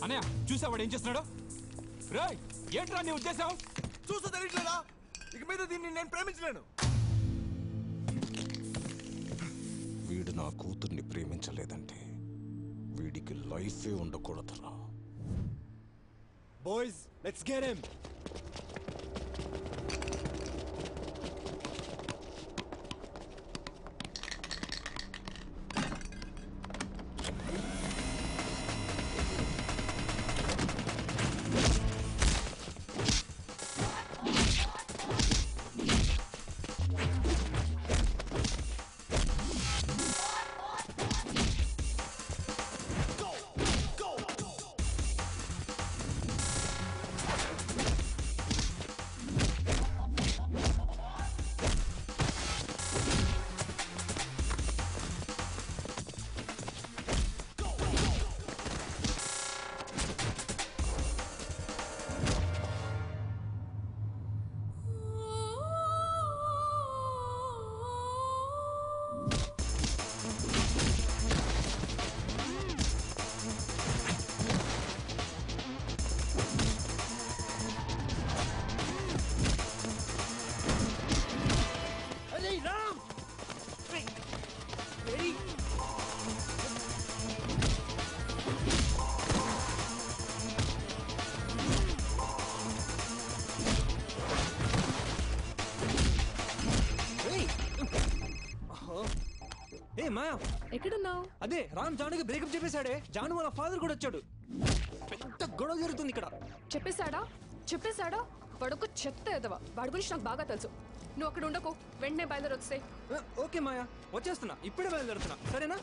అన్నయ్య చూసావాడు ఏం చేస్తున్నాడు? రేయ్ ఏంట్రా నీ ఉద్దేశం? చూస్తూ తెలియట్లేదా? ఇక మీద దీన్ని నేను ప్రేమించలేను. వీడు నా కూతుర్ని ప్రేమించలేదంటే వీడికి లైఫే ఉండకూడదురా. Boys let's get him. Maya ఎక్కడున్నావు? అదే రామ్ జానుకి బ్రేకప్ చెప్పేశాడే. జాను వాళ్ళ ఫాదర్ కూడా వచ్చాడు. పెద్ద గొడవ జరుగుతుంది ఇక్కడ. చెప్పేశాడా? వాడొక చెత్త ఎదవా. వాడి గురించి నాకు బాగా తెలుసు. నువ్వు అక్కడ ఉండకు, వెంటనే బయలుదేరి వస్తే. ఓకే మాయా, వచ్చేస్తున్నా. ఇప్పుడే బయలుదేరుతున్నా, సరేనా?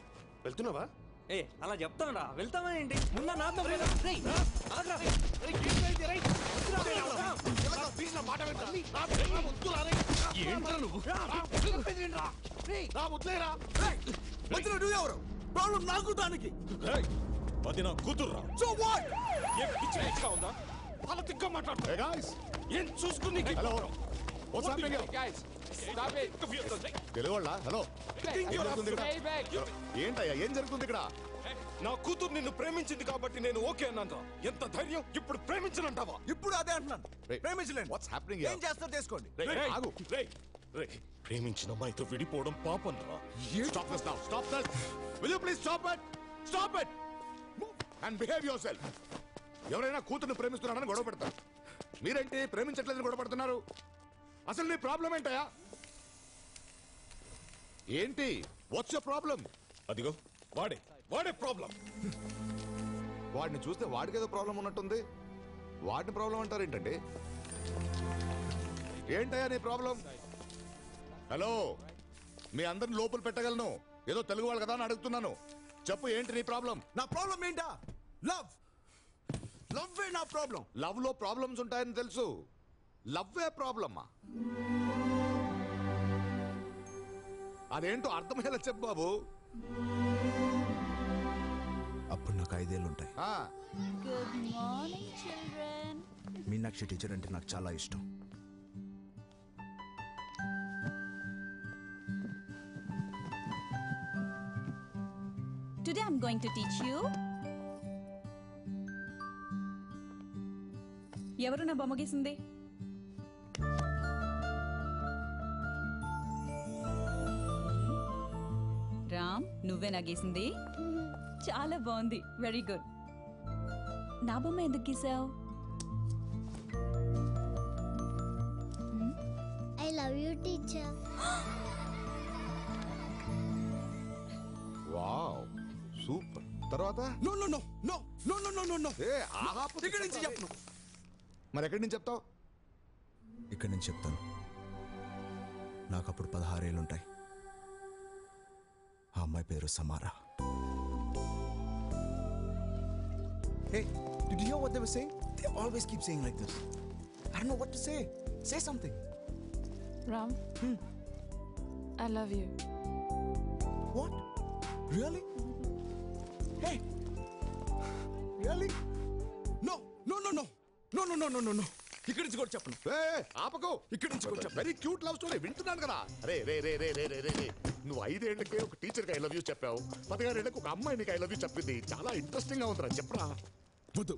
వెళ్తున్నావా? అలా చెప్తానరా, వెళ్తావా ఏంటి? ముందు నాతో నాకు దానికి అది నా కూతుర్రా. ఉందా? అలా తిక్క మాట్లాడుతున్నా ఏం చూసుకుని ఏంటయ్యా ఏం జరుగుతుంది ఇక్కడ? నా కూతురు నిన్ను ప్రేమించింది కాబట్టి నేను ఓకే అన్నాను. ఎంత ధైర్యం! ఇప్పుడు ప్రేమించనంటావా? ఇప్పుడు అదే అంటున్నాను. ప్రేమించలేను. What's happening? ఏం చేస్తారు చేసుకోండి. ఆగు. ప్రేమించిన అమ్మాయితో విడిపోవడం పాపం రా. Stop this now. Stop this. Will you please stop it? Stop it. Move and behave yourself. ఎవరైనా కూతుర్ని ప్రేమిస్తున్నారని గొడవ పెడతారు. మీరేంటి ప్రేమించట్లేదని గొడవ పడుతున్నారు? అసలు నీ ప్రాబ్లం ఏంటయా? ఏంటి? What's your problem? అదిగో వాడే ప్రాబ్లం. వాడిని చూస్తే వాడికేదో ప్రాబ్లం ఉన్నట్టుంది. వాడిని ప్రాబ్లం అంటారు ఏంటండి? ఏంటయ్యా నీ ప్రాబ్లం? హలో, మీ అందరిని లోపల పెట్టగలను. ఏదో తెలుగు వాళ్ళు కదా అని అడుగుతున్నాను. చెప్పు, ఏంటి నీ ప్రాబ్లం? నా ప్రాబ్లం ఏంటా? లవ్ నా ప్రాబ్లం. లవ్ లో ప్రాబ్లమ్స్ ఉంటాయని తెలుసు. లవ్వే ప్రాబ్లమ్మా? అదేంటో అర్థమయ్యేలా చెప్పు బాబు. అప్పుడు నాకు 5 ఏళ్ళు ఉంటాయి. Good morning children. Meenakshi teacher అంటే నాకు చాలా ఇష్టం. Today I'm going to teach you. ఎవరు నా బొమ్మ గీసింది? రామ్, నువ్వే నా గీసింది? చాలా బాగుంది, వెరీ గుడ్. నా బొమ్మ ఎందుకు గీసావు? I love you, teacher. Wow, super. తర్వాత no no no no no no no no. ఇక్కడి నుంచి చెప్పను. మరి ఎక్కడి నుంచి చెప్తావు? ఇక్కడి నుంచి చెప్తాను. నాకు అప్పుడు 16 ఏళ్ళు ఉంటాయి. ఆ అమ్మాయి పేరు సమారా. Hey, did you hear what they were saying? They always keep saying like this. I don't know what to say. Say something. Ram, I love you. What? Really? Hey. Really? No, no, no, no. No, no, no, no, no, no. ఇక్కడి నుంచి కూడా చెప్పను. ఆపకు. ఇక్కడి నుంచి కూడా చెప్పను. Very cute love story వింటున్నాను కదా. రే రే రే రే రే రే రే నువ్వు 5 ఏళ్లకే ఒక టీచర్కి ఐ లవ్ యూ చెప్పావు. 16 ఏళ్ళకి ఒక అమ్మాయి నీకు ఐ లవ్ యూ చెప్పింది. చాలా ఇంట్రెస్టింగ్ గా ఉందిరా, చెప్పరా. వద్దు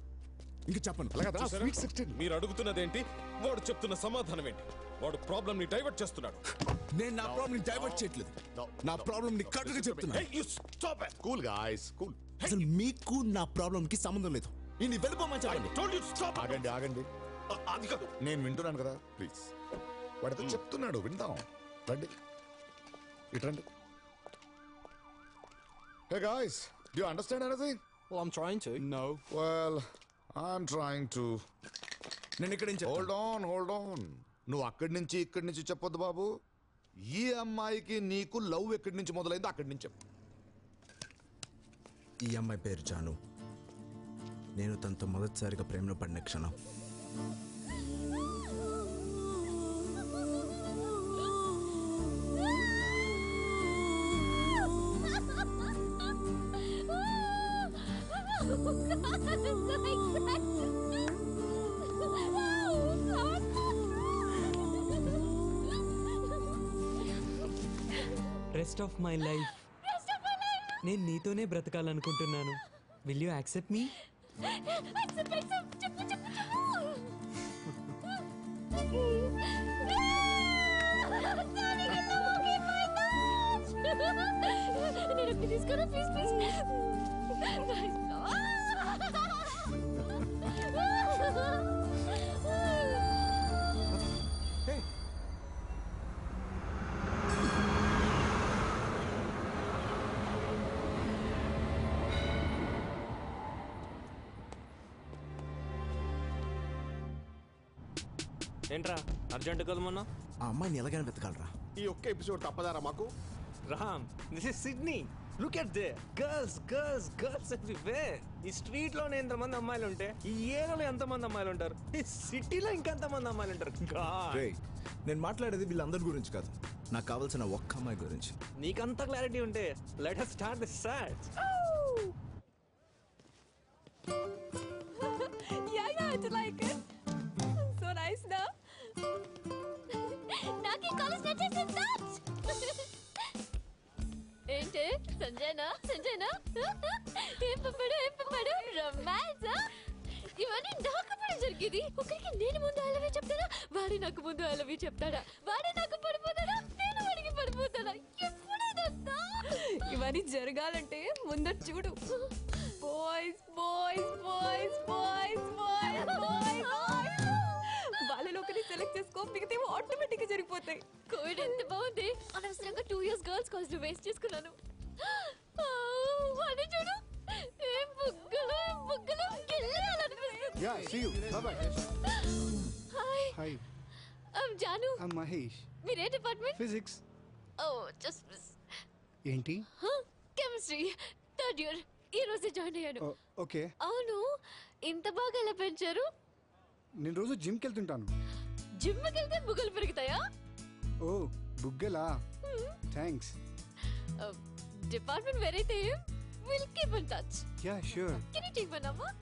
ఇంకా చెప్పను. చూసారా? Sweet 16. మీరు అడుగుతున్నదేంటి, వాడు చెప్తున్న సమాధానం ఏంటి? వాడు ప్రాబ్లం ని డైవర్ట్ చేస్తున్నాడు. నేను నా ప్రాబ్లం డైవర్ట్ చేయట్లేదు. నా ప్రాబ్లం ని కట్టుగా చెప్తున్నా. Hey, you stop it! Cool guys cool. అసలు మీకు నా ప్రాబ్లం కి సంబంధం లేదు. నేను వెళ్ళిపోమని I చెప్పండి. told you to stop it! ఆగండి ఆగండి. అది కాదు. నేను వింటున్నాను కదా, ప్లీజ్. వాడితో చెప్తున్నాడు, విందాం. రండి ఇటు రండి. Hey guys, do you understand anything? Well, I'm trying to. No. Well, I'm trying to. నేను ఇక్కడ ఏం Hold on. నువ్వు అక్కడి నుంచి ఇక్కడి నుంచి చెప్పొద్దు బాబు. ఈ అమ్మాయికి నీకు లవ్ ఎక్కడి నుంచి మొదలైందో అక్కడి నుంచి చెప్పు. ఈ అమ్మాయి పేరు జాను. నేను తనతో మొదటిసారిగా ప్రేమలో పడిన క్షణం. రెస్ట్ ఆఫ్ మై లైఫ్ నేను నీతోనే బ్రతకాలనుకుంటున్నాను. Will you accept me? తీసుకోరా ప్లీజ్ ప్లీజ్. ఏంట్రా అర్జెంట్ కదా మొన్న? ఆ అమ్మాయిని ఎలాగైనా వెతకాలరా. ఈ ఒక్క ఎపిసోడ్ తప్పదారా మాకు? Ram, this is Sydney. Look at they girls girls girls everywhere. ఈ స్ట్రీట్ లోనే ఎంతమంది అమ్మాయిలు ఉంటే ఈ ఏరియాలో ఎంతమంది అమ్మాయిలు ఉంటారు? ఈ సిటీలో ఇంకెంతమంది అమ్మాయిలు ఉంటారు? రేయ్, నేను మాట్లాడేది వీళ్ళందరి గురించి కాదు, నాకు కావాల్సిన ఒక్క అమ్మాయి గురించి. నీకంత క్లారిటీ ఉంటే let us start the search. Yeah, I like it. So nice, na? నాకి కాలేజ్ నచ్చేసింది. ఏంటి సంజయనా ఏం పంపాడు రొమాన్స్. ఇవన్నీ నాకు పడి జరిగేది. ఒకరికి నేను ముందు ఐ లవ్ యూ చెప్తాడా, వాడి నాకు ముందు ఐ లవ్ యూ చెప్తాడా, వాడే నాకు పడిపోతాడా, నేను వాడికి పడిపోతాడా, ఎప్పుడైనా ఇవన్నీ జరగాలంటే ముందు చూడు. Boys boys boys boys boys boys వాళ్ళలో ఒకరిని సెలెక్ట్ చేసుకో, మిగతా ఆటోమేటిక్ గా జరిగిపోతాయి. కోవిడ్ ఎంత బాగుంది. అనవసరంగా 2 years గర్ల్స్ కాలేజ్ లో వేస్ట్ చేసుకున్నాను. అని చూడు, ఏం బుగ్గలు గిల్లాలనిపిస్తుంది. Yeah, see you. Bye-bye. Hi, Hi, I'm Jaanu. I'm Mahesh. మీరే department? Physics. Oh just miss. ఏంటి? Chemistry 3rd year. ఈ రోజే జాయిన్ అయ్యాను. Oh, okay. అవును, ఇంత బాగా ఎలా పెంచారు? నేను రోజు జిమ్కి వెళ్తుంటాను. జిమ్కి వెళ్తే బుగ్గలు పెరుగుతాయా? ఓ బుగ్గలా, థ్యాంక్స్. డిపార్ట్మెంట్ వేరైతే will keep in touch. Yeah sure. Can you take my number?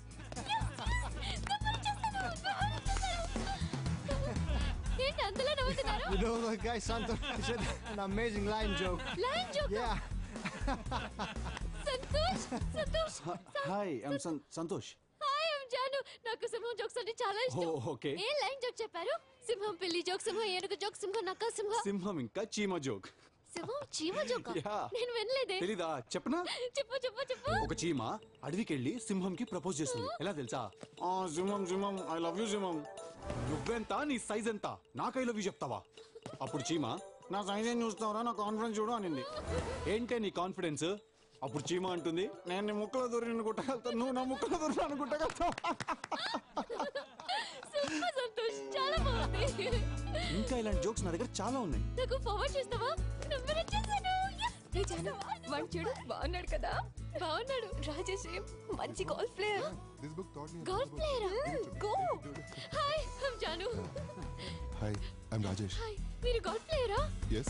ఏంటి అంతలా నవ్వుతున్నారు? You know the guy Santosh said an amazing line joke. Line joke. Yeah. Santosh. Hi I'm Santosh. Hi, I'm Jaanu. నాకు సింహం జోక్స్ అంటే చాలా ఇష్టం. Okay. ఏ line joke చెప్పారు? సింహం పిల్లి జోక్, సింహం ఏనుగు జోక్, సింహం నక్క సింహం. సింహం ఇంకా చీమ జోక్. సింహం చీమ జోక్? Yeah. నేను వినలేదే. తెలీదా? చెప్పనా? చెప్పు. ఒక చీమ అడవికి వెళ్ళి సింహంకి ప్రపోజ్ చేస్తుంది. ఎలా తెలుసా? సింహం ఐ లవ్ యూ సింహం. నువ్వెంత, నీ సైజ్ ఎంత, నాకు ఐ లవ్ యూ చెప్తావా? అప్పుడు చీమ, నా సైజ్ ఏం చూస్తావరా, నా కాన్ఫిడెన్స్ చూడు అనింది. ఏంటే నీ కాన్ఫిడెన్స్? అప్పుడు చీమ అంటుంది, నేను నీ ముక్కలో దూరి నిన్ను గుట్టగలుగుతాను, నువ్వు నా ముక్కలో దూరి నన్ను గుట్టగలుగుతావు. సూపర్ సంతోష్, చాలా బాగుంది. ఇంకా ఇలాంటి జోక్స్ నా దగ్గర చాలా ఉన్నాయి. నాకు ఫార్వర్డ్ చేస్తావా? నంబర్ వచ్చేసాను. ఏ జాను, వాడు చూడు బాగున్నాడు కదా? బాగున్నాడు. రాజేష్ మంచి golf player. Golf player. Go. Hi, I'm Jaanu. Hi, I'm Rajesh. Hi, మీరు గోల్ఫ్ ప్లేయరా? Yes.